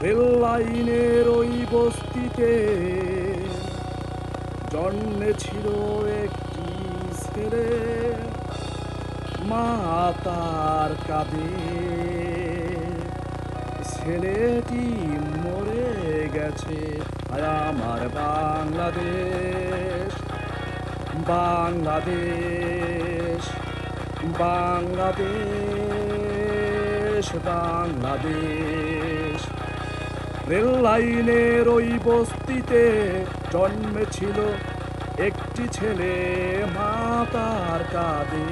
Rail লাইনের ওই বস্তিতে জন্মেছিল একটি ছেলে, মা তার কাঁদে। ছেলেটি মরে গেছে, আয় আমার বাংলাদেশ, বাংলাদেশ, বাংলাদেশ, বাংলাদেশ। রেল লাইনের ওই বস্তিতে জন্মেছিল একটি ছেলে, মা তার কাঁদে।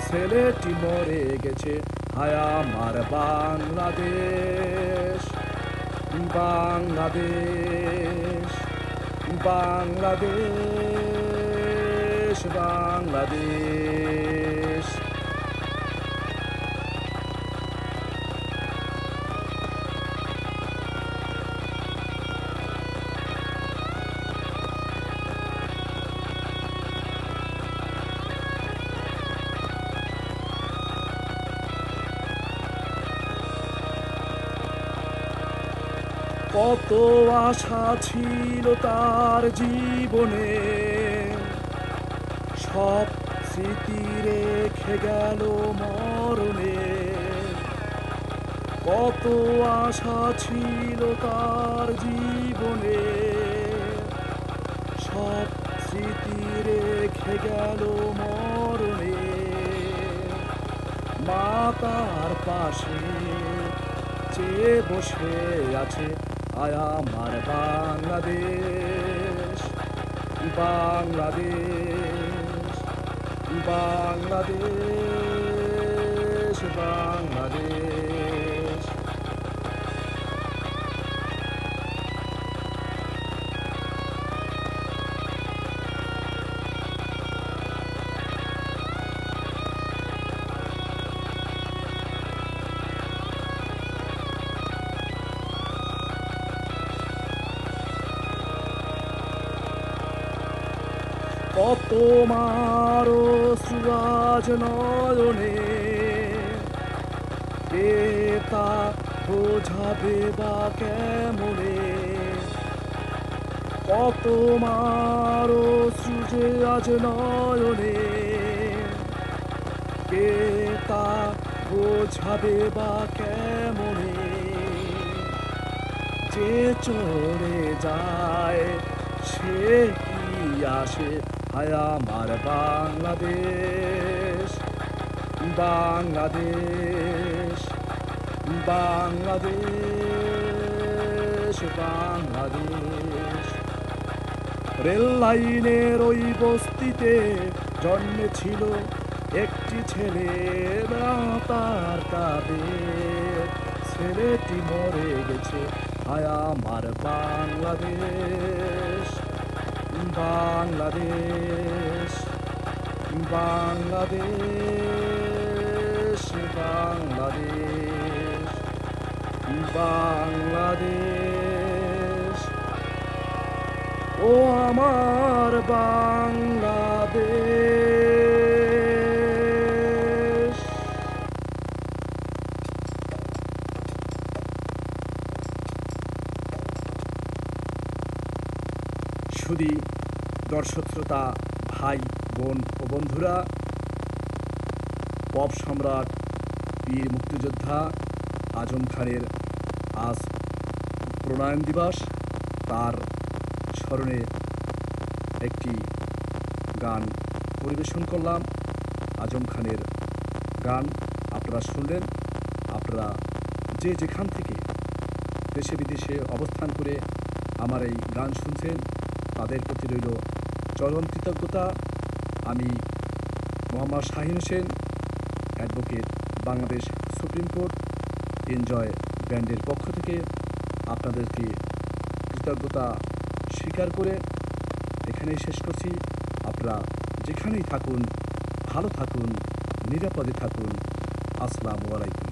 ছেলেটি মরে গেছে, হায় আমার বাংলাদেশ, বাংলাদেশ, বাংলাদেশ, বাংলাদেশ। কত আশা ছিল তার জীবনে, সব স্মৃতি রেখে গেল মরণে। কত আশা ছিল তার জীবনে, সব স্মৃতি রেখে গেল মরণে। মা তার পাশে চেয়ে বসে আছে, আয় আমার বাংলাদেশ, বাংলাদেশ, বাংলাদেশ, বাংলাদেশ। কত মারো সুরাজ নয়নে, কে তা বোঝাবে বা কেমনে। কত মারো সুরাজ নয়নে, কে তা বোঝাবে বা কেমনে। যে চলে যায় সে কি আসে, হায় আমার বাংলাদেশ, বাংলাদেশ, বাংলাদেশ, বাংলাদেশ। রেল লাইনের ওই বস্তিতে জন্মেছিল একটি ছেলে, মা তার কাঁদে। ছেলেটি মরে গেছে, হায় আমার বাংলাদেশ, বাংলাদেশ, বাংলাদেশ, বাংলাদেশ, বাংলাদেশ, ও আমার বাংলাদেশ। শুধু দর্শক শ্রোতা ভাই বোন ও বন্ধুরা, পপ সম্রাট বীর মুক্তিযোদ্ধা আজম খানের আজ প্রণয়ন দিবস। তার স্মরণে একটি গান পরিবেশন করলাম, আজম খানের গান আপনারা শুনলেন। আপনারা যে যেখান থেকে দেশে বিদেশে অবস্থান করে আমার এই গান শুনছেন, তাদের প্রতি রইল চরম কৃতজ্ঞতা। আমি Mohammad Shahin Hossain, advocate, Bangladesh supreme court, enjoy ব্যান্ডের পক্ষ থেকে আপনাদেরকে কৃতজ্ঞতা স্বীকার করে এখানেই শেষ করছি। আপনারা যেখানেই থাকুন, ভালো থাকুন, নিরাপদে থাকুন। আসসালামু আলাইকুম।